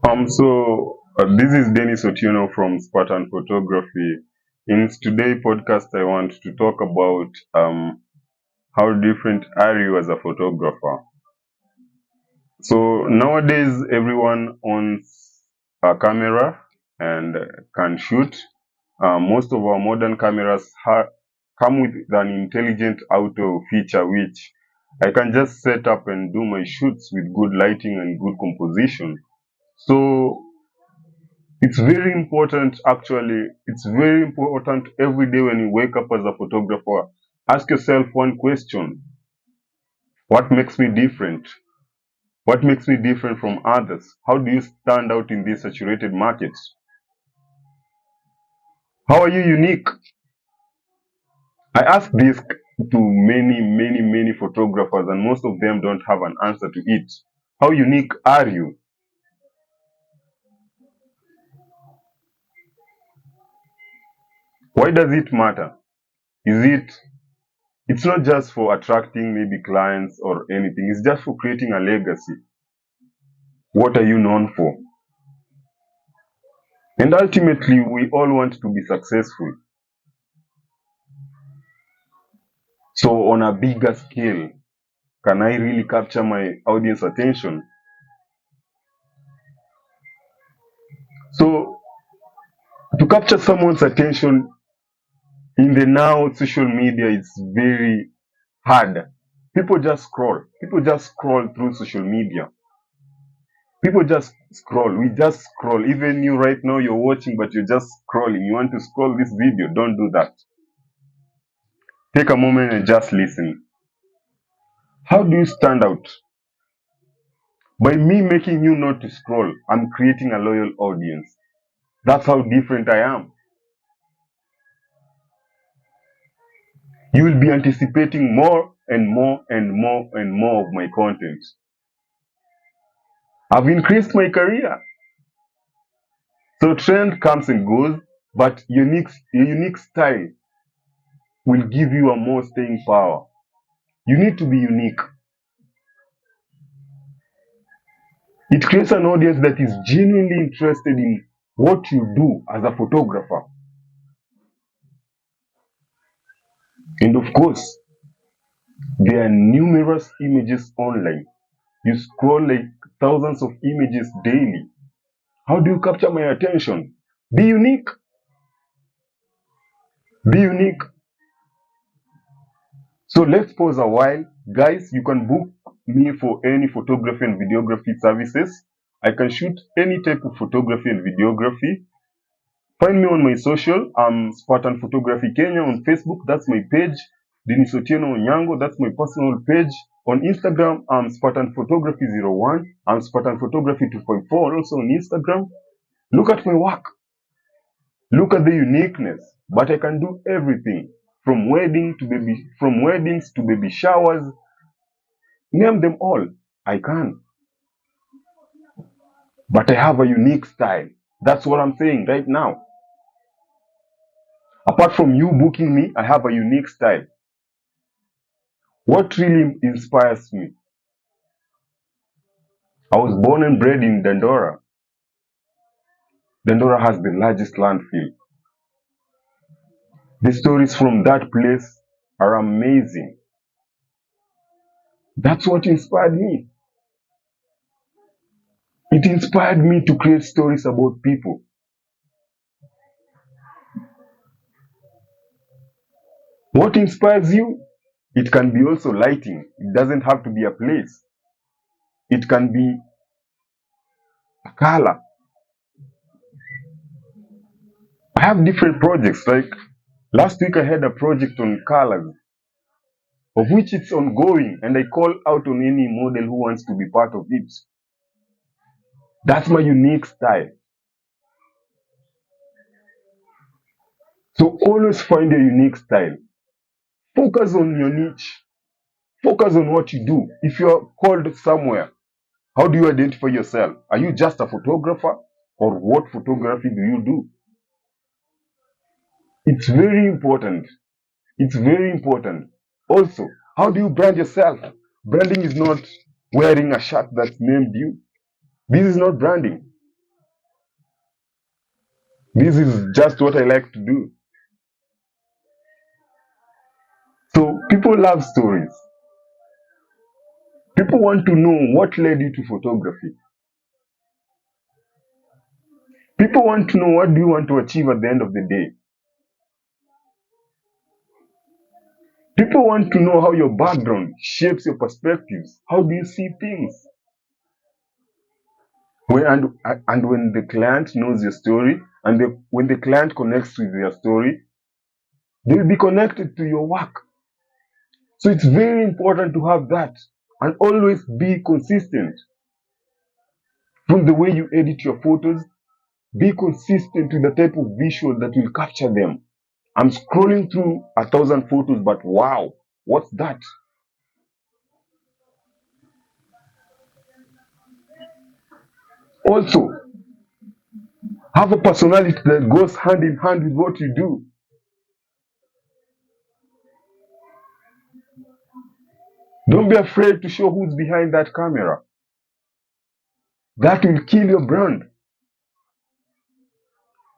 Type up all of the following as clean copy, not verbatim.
This is Dennis Otieno from Spartan Photography. In today's podcast, I want to talk about how different are you as a photographer. So nowadays, everyone owns a camera and can shoot. Most of our modern cameras come with an intelligent auto feature, which I can just set up and do my shoots with good lighting and good composition. So it's very important, actually. It's very important every day when you wake up as a photographer. Ask yourself one question: what makes me different? What makes me different from others? How do you stand out in this saturated market? How are you unique? I ask this to many photographers, and most of them don't have an answer to it. How unique are you? Why does it matter? Is it It's not just for attracting maybe clients or anything. It's just for creating a legacy. What are you known for? And ultimately, we all want to be successful. So, on a bigger scale, can I really capture my audience attention? So, to capture someone's attention in the now social media, it's very hard. People just scroll. People just scroll through social media. People just scroll. We just scroll. Even you right now, you're watching, but you're just scrolling. You want to scroll this video. Don't do that. Take a moment and just listen. How do you stand out? By me making you not to scroll, I'm creating a loyal audience. That's how different I am. You will be anticipating more and more and more and more of my content. I've increased my career. So trend comes and goes, but unique style will give you a more staying power. You need to be unique. It creates an audience that is genuinely interested in what you do as a photographer. And of course, there are numerous images online. You scroll like thousands of images daily. How do you capture my attention? Be unique. Be unique. So let's pause a while. Guys, you can book me for any photography and videography services. I can shoot any type of photography and videography. Find me on my social. I'm Spartan Photography Kenya on Facebook. That's my page. Denis Otieno Onyango. That's my personal page. On Instagram, I'm Spartan Photography 01. I'm Spartan Photography 254. Also on Instagram. Look at my work. Look at the uniqueness. But I can do everything from weddings to baby showers. Name them all. I can. But I have a unique style. That's what I'm saying right now. Apart from you booking me, I have a unique style. What really inspires me? I was born and bred in Dandora. Dandora has the largest landfill. The stories from that place are amazing. That's what inspired me. It inspired me to create stories about people. What inspires you? It can be also lighting. It doesn't have to be a place. It can be a color. I have different projects. Like last week, I had a project on colors, of which it's ongoing, and I call out on any model who wants to be part of it. That's my unique style. So always find a unique style. Focus on your niche. Focus on what you do. If you're called somewhere, how do you identify yourself? Are you just a photographer, or what photography do you do? It's very important. It's very important. Also, how do you brand yourself? Branding is not wearing a shirt that's named you. This is not branding. This is just what I like to do. So people love stories. People want to know what led you to photography. People want to know what do you want to achieve at the end of the day. People want to know how your background shapes your perspectives. How do you see things? And when the client knows your story, and when the client connects with your story, they will be connected to your work. So it's very important to have that and always be consistent. From the way you edit your photos, be consistent with the type of visual that will capture them. I'm scrolling through 1,000 photos, but wow, what's that? Also, have a personality that goes hand in hand with what you do. Don't be afraid to show who's behind that camera. That will kill your brand.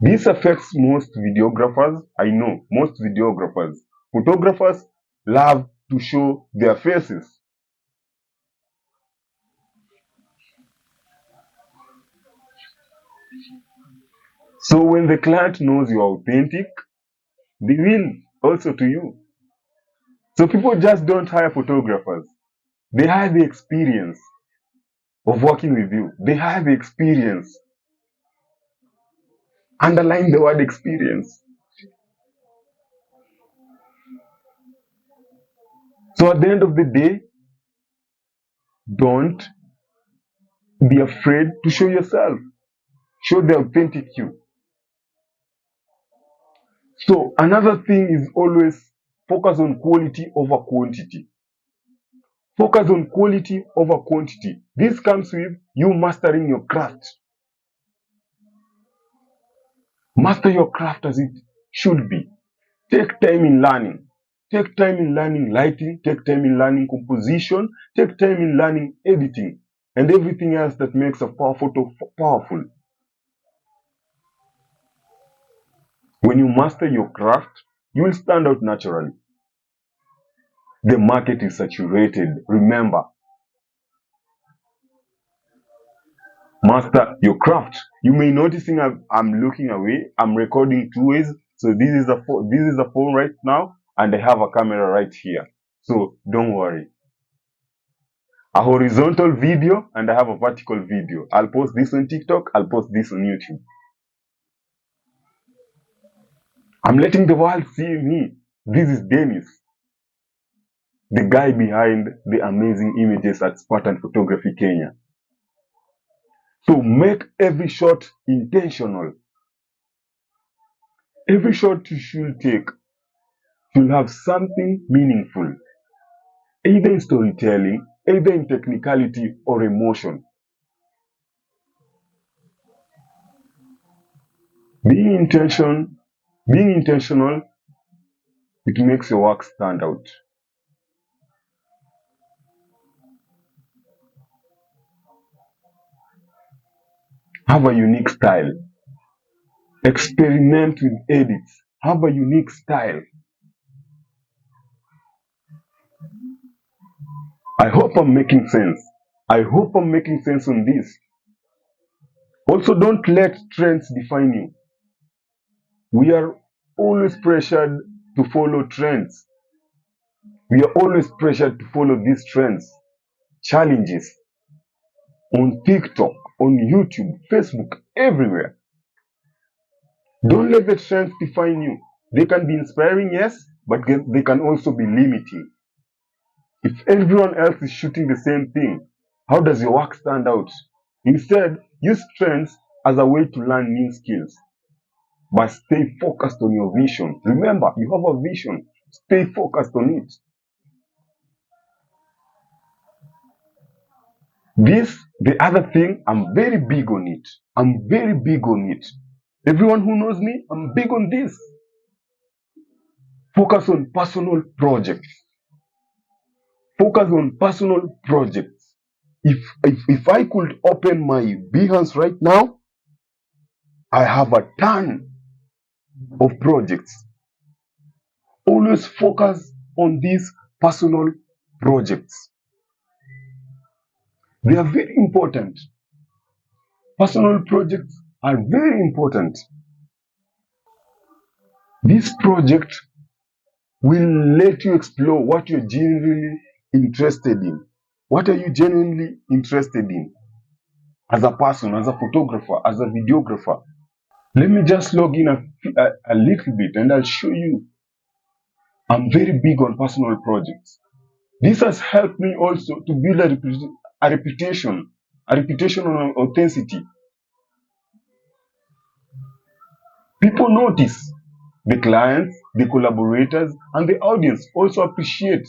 This affects most videographers. I know most videographers. Photographers love to show their faces. So when the client knows you're authentic, they will also to you. So people just don't hire photographers. They hire the experience of working with you. They hire the experience. Underline the word experience. So at the end of the day, don't be afraid to show yourself. Show the authentic you. So another thing is always focus on quality over quantity. Focus on quality over quantity. This comes with you mastering your craft. Master your craft as it should be. Take time in learning. Take time in learning lighting. Take time in learning composition. Take time in learning editing. And everything else that makes a photo powerful. When you master your craft, you will stand out naturally. The market is saturated. Remember, master your craft. You may noticing I'm looking away. I'm recording two ways. So this is a phone right now, and I have a camera right here. So don't worry. A horizontal video and I have a vertical video. I'll post this on TikTok. I'll post this on YouTube. I'm letting the world see me. This is Dennis, the guy behind the amazing images at Spartan Photography Kenya. So make every shot intentional. Every shot you should take should have something meaningful, either in storytelling, either in technicality or emotion. Being intentional, it makes your work stand out. Have a unique style. Experiment with edits. Have a unique style. I hope I'm making sense. I hope I'm making sense on this. Also, don't let trends define you. We are always pressured to follow trends. We are always pressured to follow these trends, challenges on TikTok, on YouTube, Facebook, everywhere. Don't let the trends define you. They can be inspiring, yes, but they can also be limiting. If everyone else is shooting the same thing, how does your work stand out? Instead, use trends as a way to learn new skills. But stay focused on your vision. Remember, you have a vision. Stay focused on it. The other thing, I'm very big on it. I'm very big on it. Everyone who knows me, I'm big on this. Focus on personal projects. Focus on personal projects. If I could open my Behance right now, I have a ton of projects. Always focus on these personal projects. They are very important. Personal projects are very important. This project will let you explore what you're genuinely interested in. What are you genuinely interested in as a person, as a photographer, as a videographer? Let me just log in a little bit and I'll show you. I'm very big on personal projects. This has helped me also to build a reputation on authenticity. People notice. The clients, the collaborators, and the audience also appreciate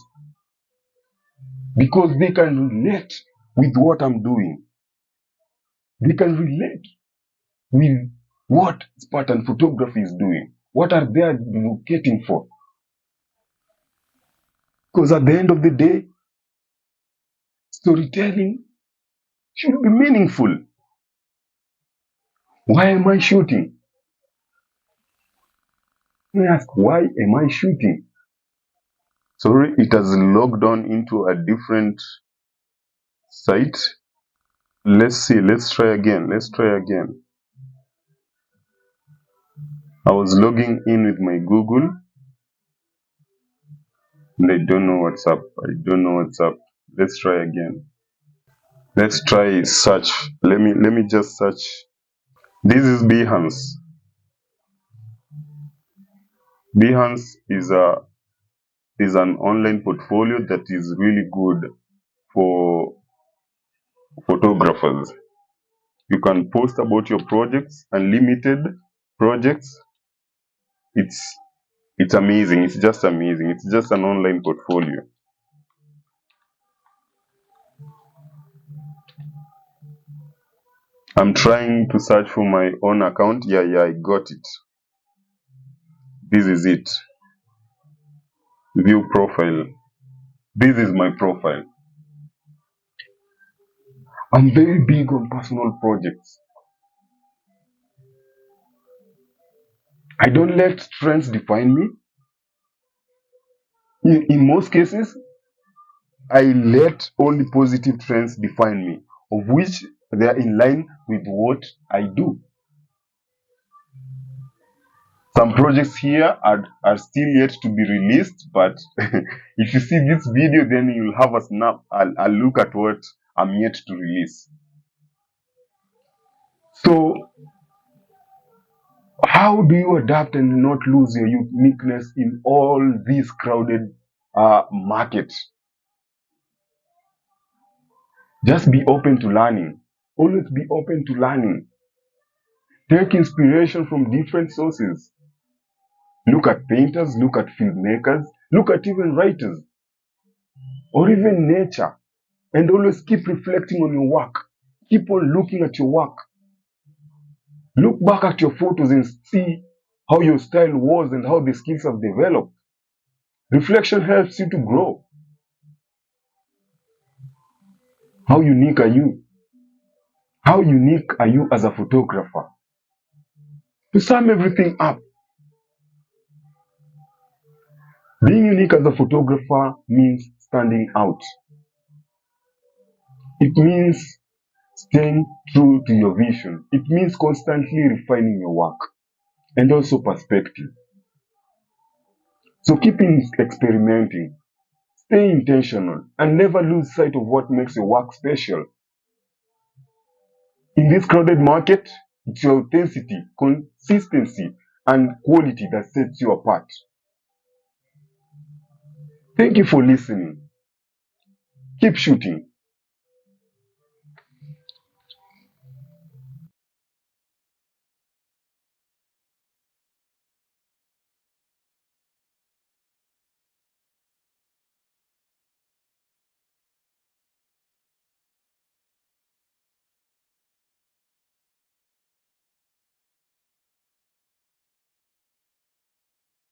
because they can relate with what I'm doing. They can relate with what Spartan photography is doing. What are they advocating for? Because at the end of the day, storytelling should be meaningful. Why am I shooting? I ask, why am I shooting? Sorry, it has logged on into a different site. Let's see, let's try again. I was logging in with my Google and I don't know what's up. Let's try again. Let's try search. Let me just search. This is Behance. Behance is an online portfolio that is really good for photographers. You can post about your projects, unlimited projects. It's amazing. It's just amazing. It's just an online portfolio. I'm trying to search for my own account. Yeah, I got it. This is it. View profile. This is my profile. I'm very big on personal projects. I don't let trends define me. In most cases, I let only positive trends define me, of which they are in line with what I do. Some projects here are still yet to be released, but if you see this video, then you'll have a snap, a look at what I'm yet to release. So, how do you adapt and not lose your uniqueness in all these crowded markets? Just be open to learning. Always be open to learning. Take inspiration from different sources. Look at painters, look at filmmakers, look at even writers, or even nature. And always keep reflecting on your work. Keep on looking at your work. Look back at your photos and see how your style was and how the skills have developed. Reflection helps you to grow. How unique are you? How unique are you as a photographer? To sum everything up, being unique as a photographer means standing out. It means staying true to your vision. It means constantly refining your work and also perspective. So keep experimenting, stay intentional, and never lose sight of what makes your work special. In this crowded market, it's your authenticity, consistency, and quality that sets you apart. Thank you for listening. Keep shooting.